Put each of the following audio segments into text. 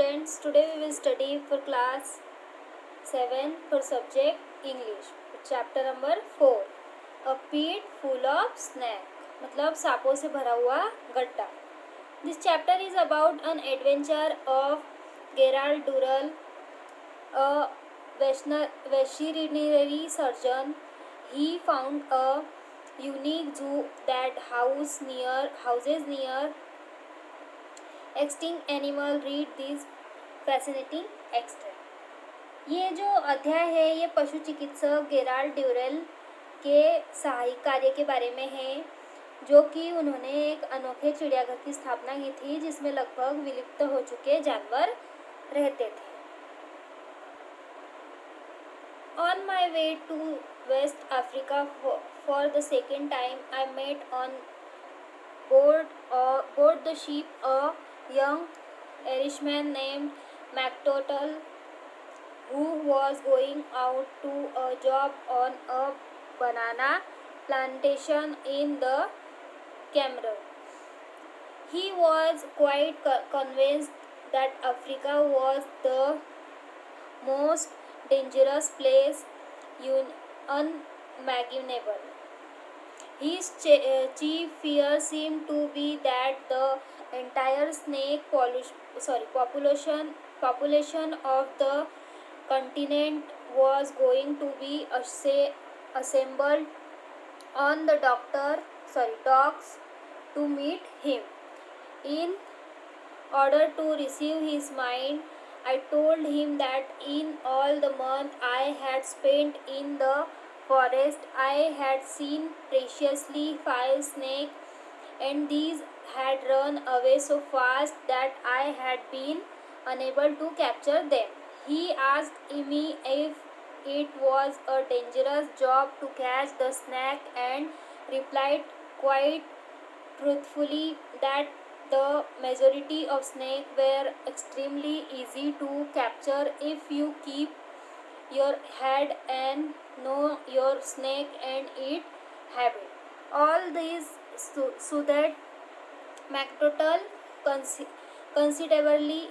students, today we will study for class 7 for subject English. Chapter number 4. A pit full of snake. मतलब सांपों से भरा हुआ गड्ढा. This chapter is about an adventure of Gerald Durrell, a veterinary surgeon. He found a unique zoo that houses near extinct animal. Read this fascinating extract. ये जो अध्याय है ये पशु चिकित्सक गेराल्ड ड्यूरेल के सहायक कार्य के बारे में है, जो कि उन्होंने एक अनोखे चिड़ियाघर की स्थापना की थी जिसमें लगभग विलुप्त हो चुके जानवर रहते थे. On my way to West Africa for the second time I met on board the ship a young Irishman named McTotal, who was going out to a job on a banana plantation in the Cameroon. He was quite convinced that Africa was the most dangerous place unimaginable. His chief fear seemed to be that the entire snake population of the continent was going to be assembled on the docks to meet him. In order to receive his mind, I told him that in all the month I had spent in the forest, I had seen preciously 5 snakes, and these had run away so fast that I had been unable to capture them. He asked me if it was a dangerous job to catch the snake and replied quite truthfully that the majority of snakes were extremely easy to capture if you keep your head and know your snake and its habit. All these soothed McTotal considerably,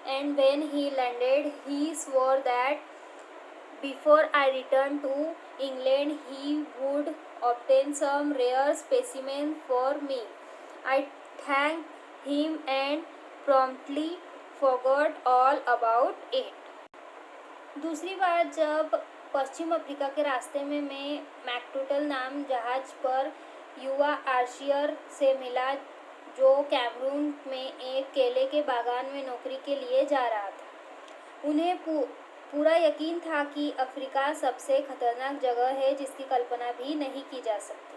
and when he landed, he swore that before I returned to England, he would obtain some rare specimen for me. I thanked him and promptly forgot all about it. दूसरी बार जब पश्चिम Africa के रास्ते में मैं मैकटोटल नाम जहाज पर युवा आर्शियर से मिला, जो कैमरून में एक केले के बागान में नौकरी के लिए जा रहा था. उन्हें पूरा यकीन था कि अफ्रीका सबसे खतरनाक जगह है जिसकी कल्पना भी नहीं की जा सकती.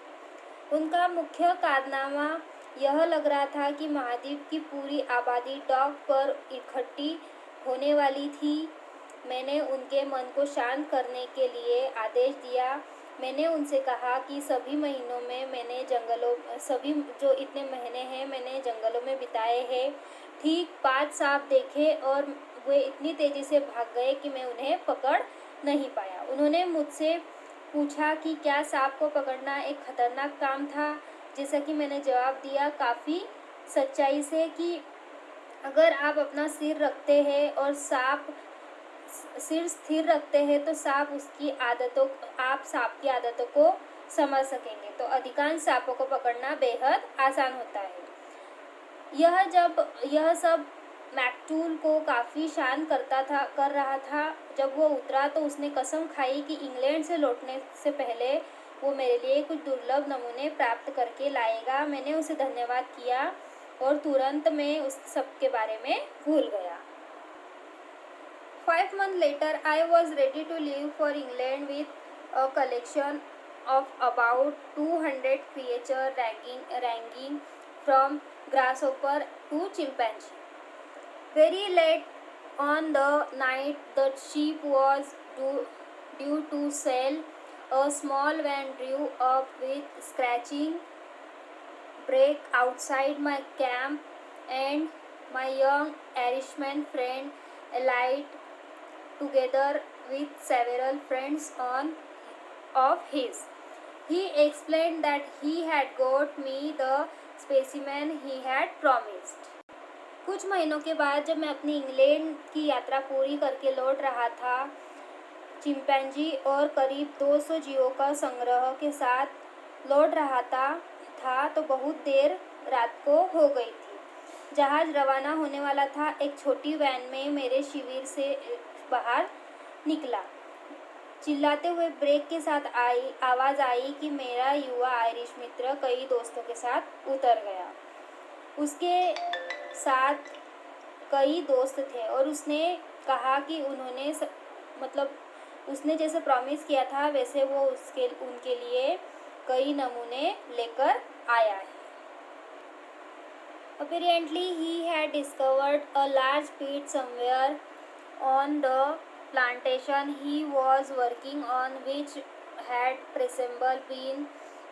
उनका मुख्य कारनामा यह लग रहा था कि महाद्वीप की पूरी आबादी डॉक पर इकट्ठी होने वाली थी. मैंने उनके मन को शांत करने के लिए आदेश दिया. मैंने उनसे कहा कि सभी जो इतने महीने हैं मैंने जंगलों में बिताए हैं. ठीक 5 सांप देखे और वे इतनी तेज़ी से भाग गए कि मैं उन्हें पकड़ नहीं पाया. उन्होंने मुझसे पूछा कि क्या सांप को पकड़ना एक खतरनाक काम था. जैसा कि मैंने जवाब दिया काफ़ी सच्चाई से कि अगर आप अपना सिर रखते हैं और सिर स्थिर रखते हैं तो आप सांप की आदतों को समझ सकेंगे. तो अधिकांश सांपों को पकड़ना बेहद आसान होता है. यह सब मैकटूल को काफ़ी शांत कर रहा था. जब वो उतरा तो उसने कसम खाई कि इंग्लैंड से लौटने से पहले वो मेरे लिए कुछ दुर्लभ नमूने प्राप्त करके लाएगा. मैंने उसे धन्यवाद किया और तुरंत मैं उस सब के बारे में भूल गया. 5 months later, I was ready to leave for England with a collection of about 200 creatures ranging from grasshopper to chimpanzee. Very late on the night the ship was due to sail, a small van drew up with scratching brake outside my camp, and my young Irishman friend alighted together with several friends of his. He explained that he had got me the specimen he had promised. कुछ महीनों के बाद जब मैं अपनी England की यात्रा पूरी करके लौट रहा था, चिंपैंजी और करीब 200 जीवों का संग्रह के साथ लौट रहा था तो बहुत देर रात को हो गई थी। जहाज रवाना होने वाला था। एक छोटी वैन में मेरे शिविर से बाहर निकला। चिल्लाते हुए ब्रेक के साथ आवाज़ आई कि मेरा युवा आयरिश मित्र कई दोस्तों के साथ उतर गया। उसके साथ कई दोस्त थे और उसने कहा कि उसने जैसे प्रॉमिस किया था वैसे वो उनके लिए कई नमूने लेकर आया है। Apparently he had discovered a large pit somewhere on the plantation he was working on, which had presumably been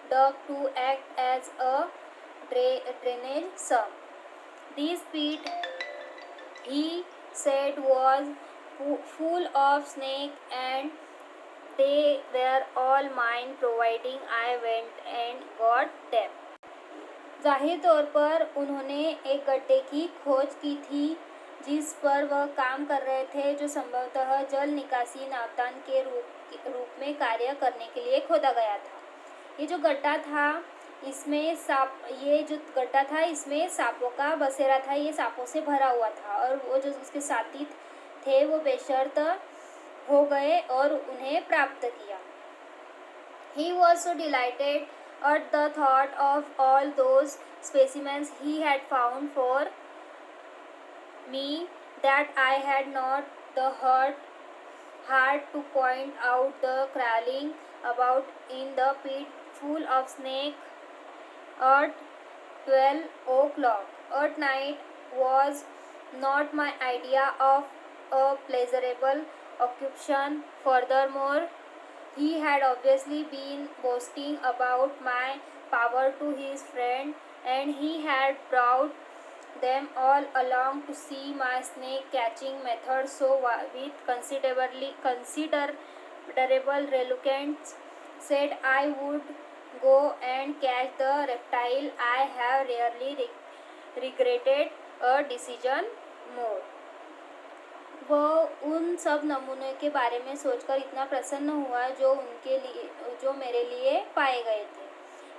dug to act as a drainage sump. This pit, he said, was full of snakes and they were all mine, providing I went and got them. जाहिर तौर पर उन्होंने एक गड्ढे की खोज की थी जिस पर वह काम कर रहे थे, जो संभवतः जल निकासी नावदान के रूप में कार्य करने के लिए खोदा गया था। ये जो गड्ढा था इसमें सांपों का बसेरा था। ये सांपों से भरा हुआ था और वो जो उसके साथी थे वो बेशर्त हो गए और उन्हें प्राप्त किया। He was so delighted at the thought of all those specimens he had found for me that I had not the heart to point out the crawling about in the pit full of snake at 12 o'clock at night was not my idea of a pleasurable occupation. Furthermore, he had obviously been boasting about my power to his friend, and he had brought them all along to see my snake catching method. So with considerable reluctance said I would go and catch the reptile. I have rarely regretted a decision more. वह उन सब नमूनों के बारे में सोचकर इतना प्रसन्न हुआ जो मेरे लिए पाए गए थे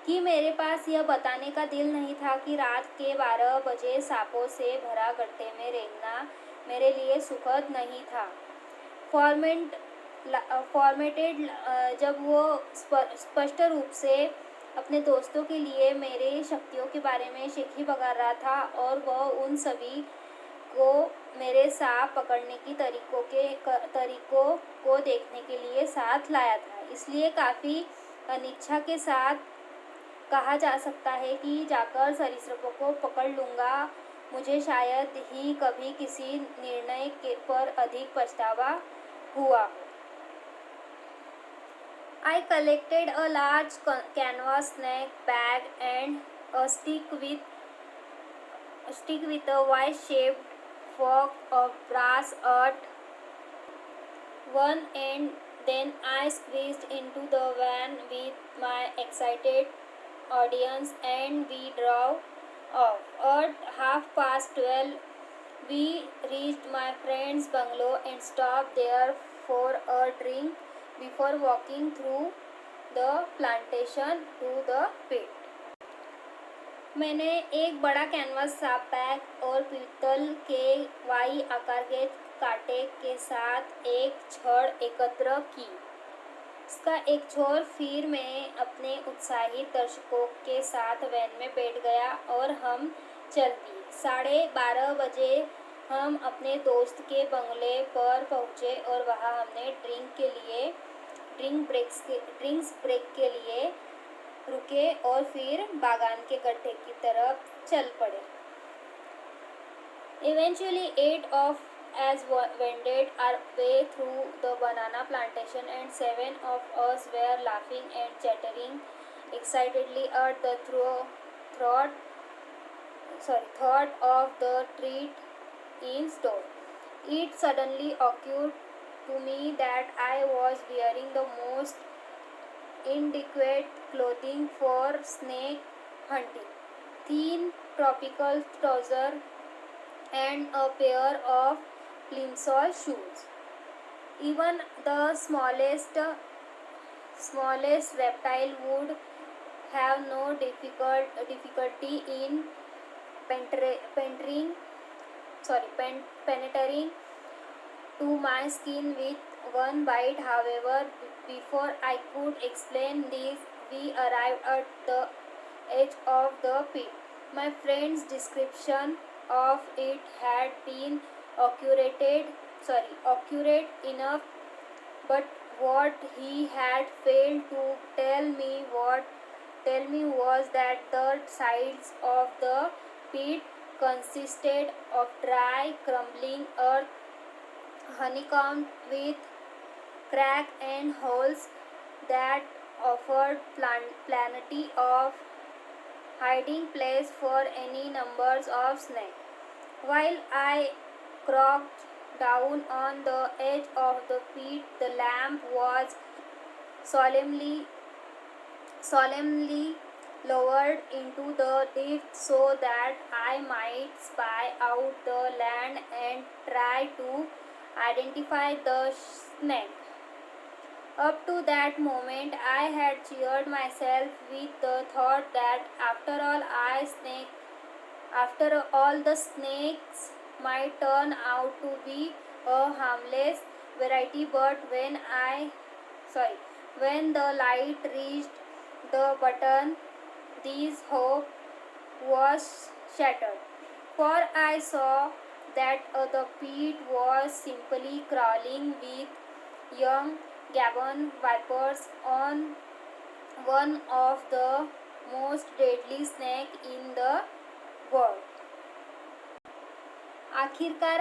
कि मेरे पास यह बताने का दिल नहीं था कि रात के 12 बजे सांपों से भरा गड्ढे में रेंगना मेरे लिए सुखद नहीं था। फॉर्मेटेड जब वो स्पष्ट रूप से अपने दोस्तों के लिए मेरे शक्तियों के बारे में शेखी बगा रहा था और वह उन सभी को मेरे सांप पकड़ने की तरीकों को देखने के लिए साथ लाया था। इसलिए काफ़ी अनिच्छा के साथ कहा जा सकता है कि जाकर सरीसृपों को पकड़ लूँगा। मुझे शायद ही कभी किसी निर्णय पर अधिक पछतावा हुआ। I collected a large canvas snake bag and a stick with a Y-shaped fork of brass at one end. Then I squeezed into the van with my excited audience and we drove off. At 12:30, we reached my friend's bungalow and stopped there for a drink before walking through the plantation to the pit. मैंने एक बड़ा canvas सांप bag और पीतल के Y आकार के कांटे के साथ एक छड़ एकत्र की। इसका एक छोर फिर मैं अपने उत्साहित दर्शकों के साथ वैन में बैठ गया और हम चल दिए। 12:30 बजे हम अपने दोस्त के बंगले पर पहुँचे और वहाँ हमने ड्रिंक्स ब्रेक के लिए रुके और फिर बागान के गड्ढे की तरफ चल पड़े। Eventually 8 of us wended our way through the banana plantation and 7 of us were laughing and chattering excitedly at the thought of the treat in store. It suddenly occurred to me that I was wearing the most inadequate clothing for snake hunting. Thin tropical trousers and a pair of plimsoll shoes. Even the smallest reptile would have no difficulty in penetrating penetrating to my skin with one bite. However, before I could explain this, we arrived at the edge of the pit. My friend's description of it had been accurate enough, but what he had failed to tell me was that the sides of the pit consisted of dry, crumbling earth, honeycombed with cracks and holes that offered plenty of hiding place for any numbers of snakes. While I crouched down on the edge of the pit, the lamp was solemnly lowered into the depths so that I might spy out the land and try to identify the snake. Up to that moment, I had cheered myself with the thought that after all, the snakes might turn out to be a harmless variety. But when the light reached the button, this hope was shattered, for I saw that the pit was simply crawling with young Gabon vipers on one of the most deadly snake in the world. आखिरकार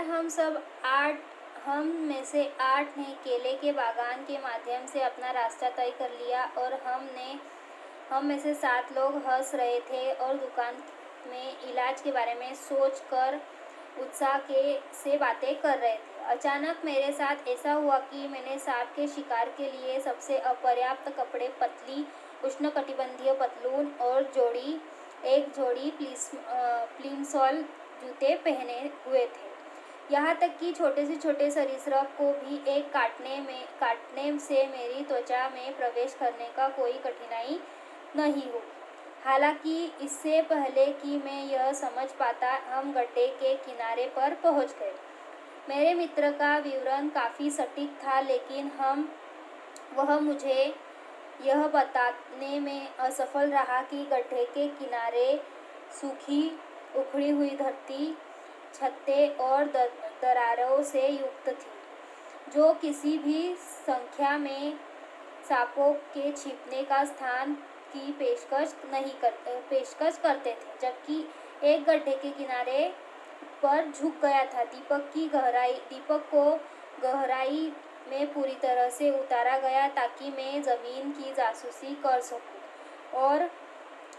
हम में से 8 ने केले के बागान के माध्यम से अपना रास्ता तय कर लिया, और हम में से 7 लोग हंस रहे थे और दुकान में इलाज के बारे में सोचकर उत्साह से बातें कर रहे थे। अचानक मेरे साथ ऐसा हुआ कि मैंने सांप के शिकार के लिए सबसे अपर्याप्त कपड़े, पतली उष्णकटिबंधीय पतलून और एक जोड़ी प्लिमसॉल जूते पहने हुए थे। यहाँ तक कि छोटे से छोटे सरीसृप को भी एक काटने से मेरी त्वचा में प्रवेश करने का कोई कठिनाई नहीं हुई। हालांकि इससे पहले कि मैं यह समझ पाता, हम गड्ढे के किनारे पर पहुंच गए। मेरे मित्र का विवरण काफ़ी सटीक था, लेकिन वह मुझे यह बताने में असफल रहा कि गड्ढे के किनारे सूखी उखड़ी हुई धरती, छत्ते और दरारों से युक्त थी, जो किसी भी संख्या में सांपों के छिपने का स्थान की पेशकश करते थे। जबकि एक गड्ढे के किनारे पर झुक गया था। दीपक को गहराई में पूरी तरह से उतारा गया ताकि मैं ज़मीन की जासूसी कर सकूं और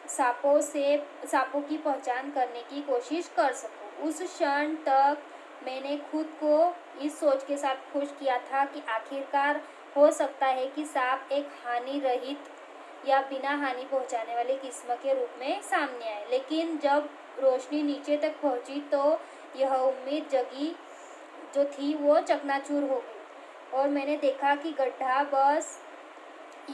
सांपों की पहचान करने की कोशिश कर सकूं। उस क्षण तक मैंने खुद को इस सोच के साथ खुश किया था कि आखिरकार हो सकता है कि सांप एक हानि रहित या बिना हानि पहुंचाने वाली किस्म के रूप में सामने आए। लेकिन जब रोशनी नीचे तक पहुंची तो यह उम्मीद जो थी वो चकनाचूर हो गई, और मैंने देखा कि गड्ढा बस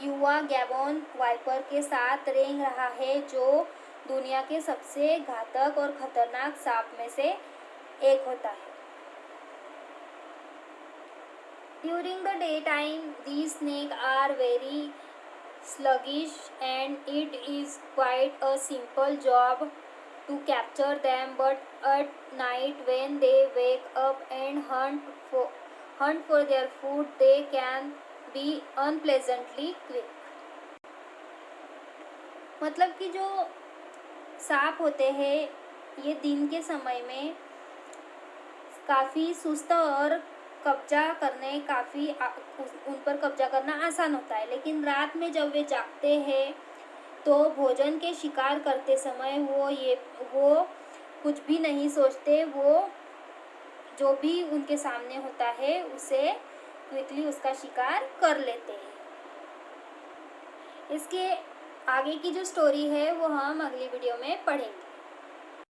युवा गैबोन वाइपर के साथ रेंग रहा है, जो दुनिया के सबसे घातक और खतरनाक सांप में से एक होता है। During the daytime, these snakes are very sluggish, and it is quite a simple job to capture them. But at night, when they wake up and hunt for their food, they can be unpleasantly quick. मतलब कि जो सांप होते हैं ये दिन के समय में काफ़ी सुस्त और उन पर कब्जा करना आसान होता है, लेकिन रात में जब वे जागते हैं तो भोजन के शिकार करते समय वो कुछ भी नहीं सोचते। वो जो भी उनके सामने होता है उसे क्विकली उसका शिकार कर लेते हैं। इसके आगे की जो स्टोरी है वो हम अगली वीडियो में पढ़ेंगे।